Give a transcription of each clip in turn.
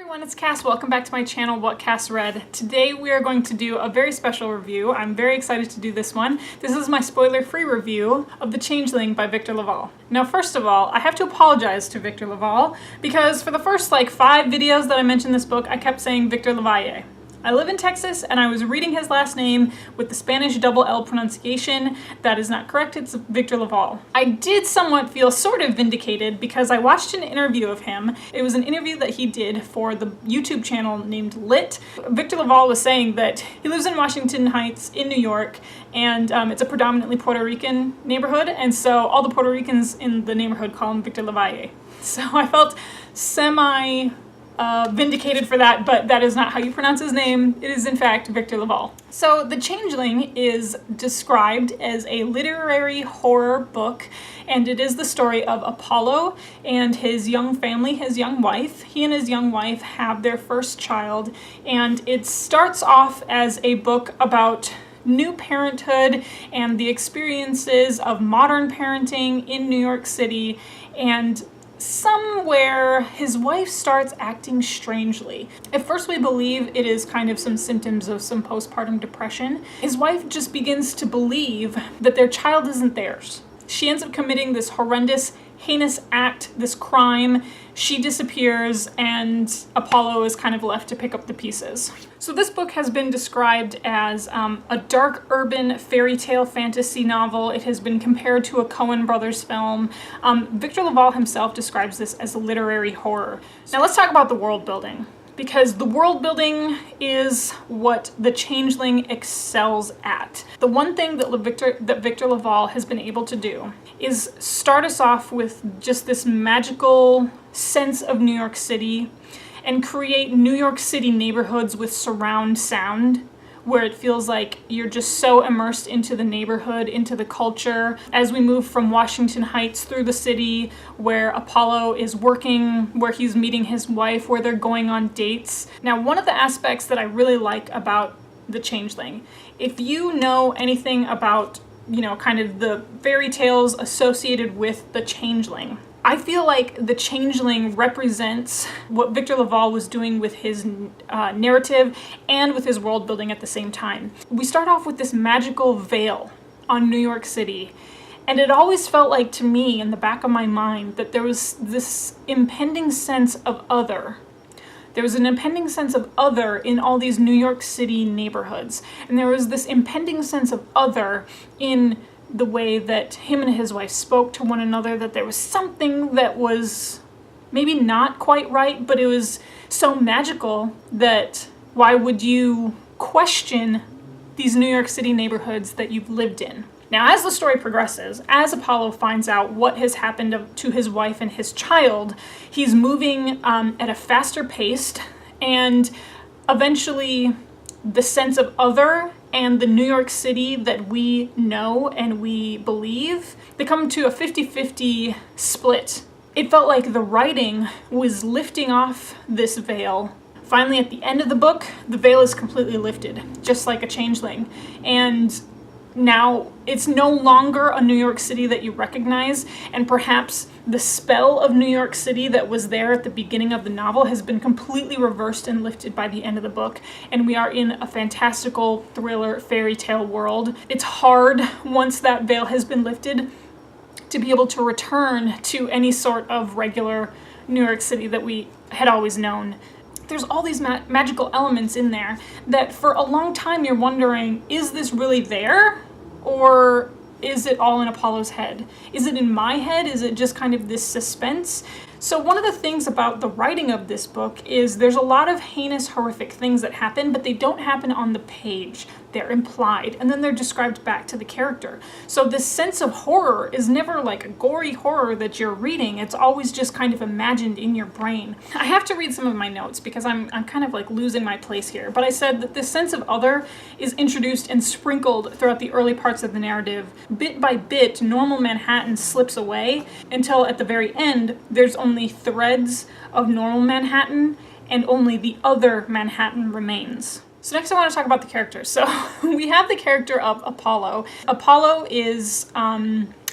Everyone, it's Cass. Welcome back to my channel, What Cass Read. Today we are going to do a very special review. I'm very excited to do this one. This is my spoiler-free review of The Changeling by Victor LaValle. Now, first of all, I have to apologize to Victor LaValle because for the first 5 videos that I mentioned this book, I kept saying Victor LaValle. I live in Texas and I was reading his last name with the Spanish double L pronunciation. That is not correct, it's Victor LaValle. I did somewhat feel sort of vindicated because I watched an interview of him. It was an interview that he did for the YouTube channel named Lit. Victor LaValle was saying that he lives in Washington Heights in New York, and it's a predominantly Puerto Rican neighborhood, and so all the Puerto Ricans in the neighborhood call him Victor LaValle. So I felt vindicated for that, but that is not how you pronounce his name. It is in fact Victor LaValle. So The Changeling is described as a literary horror book, and it is the story of Apollo and his young family, his young wife. He and his young wife have their first child, and it starts off as a book about new parenthood and the experiences of modern parenting in New York City, and somewhere his wife starts acting strangely. At first we believe it is kind of some symptoms of some postpartum depression. His wife just begins to believe that their child isn't theirs. She ends up committing this horrendous, heinous act, this crime. She disappears and Apollo is kind of left to pick up the pieces. So this book has been described as a dark urban fairy tale fantasy novel. It has been compared to a Coen Brothers film. Victor LaValle himself describes this as a literary horror. Now let's talk about the world building, because the world building is what The Changeling excels at. The one thing that Victor LaValle has been able to do is start us off with just this magical sense of New York City and create New York City neighborhoods with surround sound, where it feels like you're just so immersed into the neighborhood, into the culture. As we move from Washington Heights through the city, where Apollo is working, where he's meeting his wife, where they're going on dates. Now, one of the aspects that I really like about The Changeling, if you know anything about, kind of the fairy tales associated with The Changeling, I feel like The Changeling represents what Victor LaValle was doing with his narrative and with his world building at the same time. We start off with this magical veil on New York City, and it always felt like to me in the back of my mind that there was this impending sense of other. There was an impending sense of other in all these New York City neighborhoods, and there was this impending sense of other in the way that him and his wife spoke to one another, that there was something that was maybe not quite right, but it was so magical that why would you question these New York City neighborhoods that you've lived in? Now, as the story progresses, as Apollo finds out what has happened to his wife and his child, he's moving at a faster pace, and eventually the sense of other and the New York City that we know and we believe, they come to a 50-50 split. It felt like the writing was lifting off this veil. Finally, at the end of the book, the veil is completely lifted, just like a changeling. And now it's no longer a New York City that you recognize, and perhaps the spell of New York City that was there at the beginning of the novel has been completely reversed and lifted by the end of the book, and we are in a fantastical thriller fairy tale world. It's hard, once that veil has been lifted, to be able to return to any sort of regular New York City that we had always known. There's all these magical elements in there that for a long time you're wondering, is this really there? Or is it all in Apollo's head? Is it in my head? Is it just kind of this suspense? So one of the things about the writing of this book is there's a lot of heinous, horrific things that happen, but they don't happen on the page. They're implied, and then they're described back to the character. So this sense of horror is never like a gory horror that you're reading. It's always just kind of imagined in your brain. I have to read some of my notes because I'm kind of like losing my place here, but I said that this sense of other is introduced and sprinkled throughout the early parts of the narrative. Bit by bit, normal Manhattan slips away until at the very end, there's only threads of normal Manhattan and only the other Manhattan remains. So next I want to talk about the characters. So we have the character of Apollo. Apollo is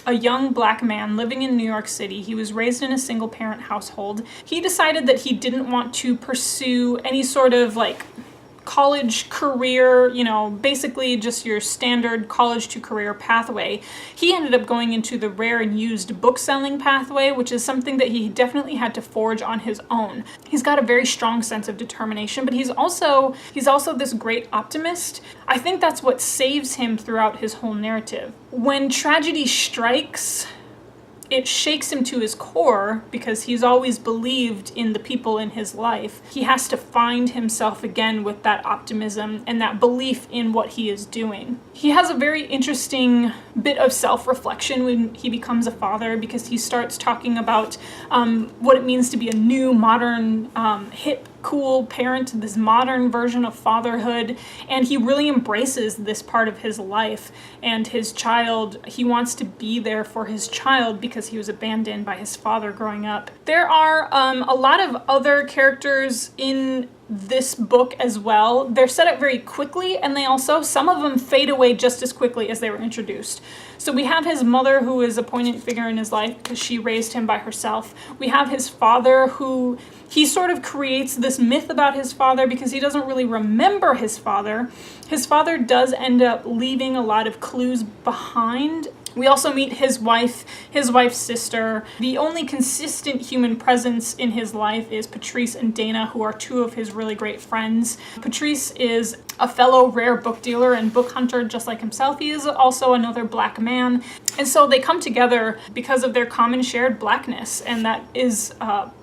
a young black man living in New York City. He was raised in a single parent household. He decided that he didn't want to pursue any sort of like college career, you know, basically just your standard college to career pathway. He ended up going into the rare and used book selling pathway, which is something that he definitely had to forge on his own. He's got a very strong sense of determination, but he's also this great optimist. I think that's what saves him throughout his whole narrative. When tragedy strikes, it shakes him to his core because he's always believed in the people in his life. He has to find himself again with that optimism and that belief in what he is doing. He has a very interesting bit of self-reflection when he becomes a father, because he starts talking about what it means to be a new, modern, hip, cool parent, this modern version of fatherhood, and he really embraces this part of his life and his child. He wants to be there for his child because he was abandoned by his father growing up. There are a lot of other characters in this book as well. They're set up very quickly, and they also, some of them fade away just as quickly as they were introduced. So we have his mother, who is a poignant figure in his life because she raised him by herself. We have his father, who he sort of creates this myth about his father because he doesn't really remember his father. His father does end up leaving a lot of clues behind. We also meet his wife's sister. The only consistent human presence in his life is Patrice and Dana, who are two of his really great friends. Patrice is a fellow rare book dealer and book hunter just like himself. He is also another black man. And so they come together because of their common shared blackness, and that is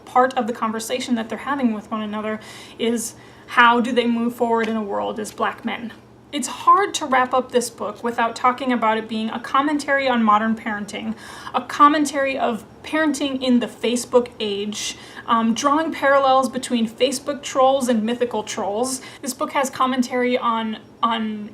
part of the conversation that they're having with one another, is how do they move forward in a world as black men. It's hard to wrap up this book without talking about it being a commentary on modern parenting, a commentary of parenting in the Facebook age, drawing parallels between Facebook trolls and mythical trolls. This book has commentary on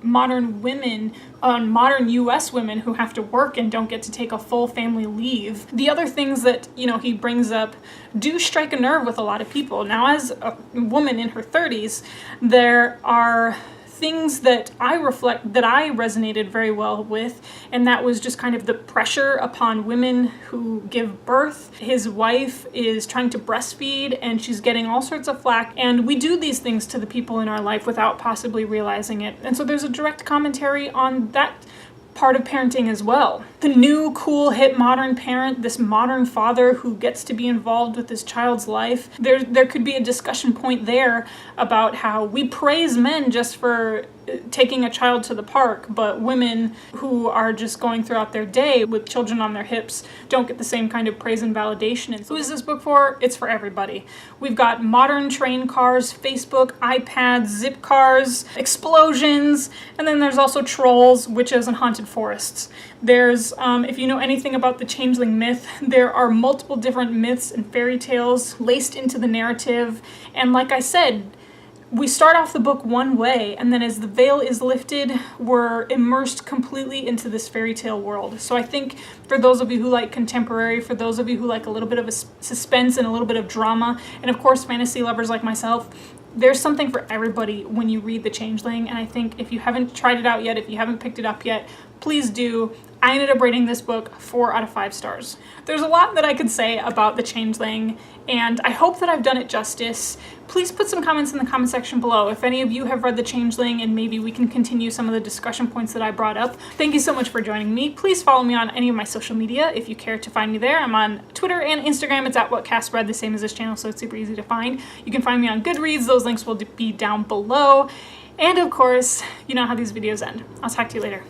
modern women, on modern US women who have to work and don't get to take a full family leave. The other things that, you know, he brings up do strike a nerve with a lot of people. Now, as a woman in her 30s, there are things that I resonated very well with, and that was just kind of the pressure upon women who give birth. His wife is trying to breastfeed and she's getting all sorts of flack, and we do these things to the people in our life without possibly realizing it. And so there's a direct commentary on that part of parenting as well. The new, cool, hip, modern parent, this modern father who gets to be involved with his child's life. There could be a discussion point there about how we praise men just for taking a child to the park, but women who are just going throughout their day with children on their hips don't get the same kind of praise and validation. And who is this book for? It's for everybody. We've got modern train cars, Facebook, iPads, zip cars, explosions, and then there's also trolls, witches, and haunted forests. There's, if you know anything about the Changeling myth, there are multiple different myths and fairy tales laced into the narrative, and like I said, we start off the book one way, and then as the veil is lifted, we're immersed completely into this fairy tale world. So I think for those of you who like contemporary, for those of you who like a little bit of a suspense and a little bit of drama, and of course fantasy lovers like myself, there's something for everybody when you read The Changeling. And I think if you haven't tried it out yet, if you haven't picked it up yet, please do. I ended up rating this book 4 out of 5 stars. There's a lot that I could say about The Changeling, and I hope that I've done it justice. Please put some comments in the comment section below if any of you have read The Changeling, and maybe we can continue some of the discussion points that I brought up. Thank you so much for joining me. Please follow me on any of my social media if you care to find me there. I'm on Twitter and Instagram. It's at WhatCastRead, the same as this channel, so it's super easy to find. You can find me on Goodreads. Those links will be down below. And of course, you know how these videos end. I'll talk to you later.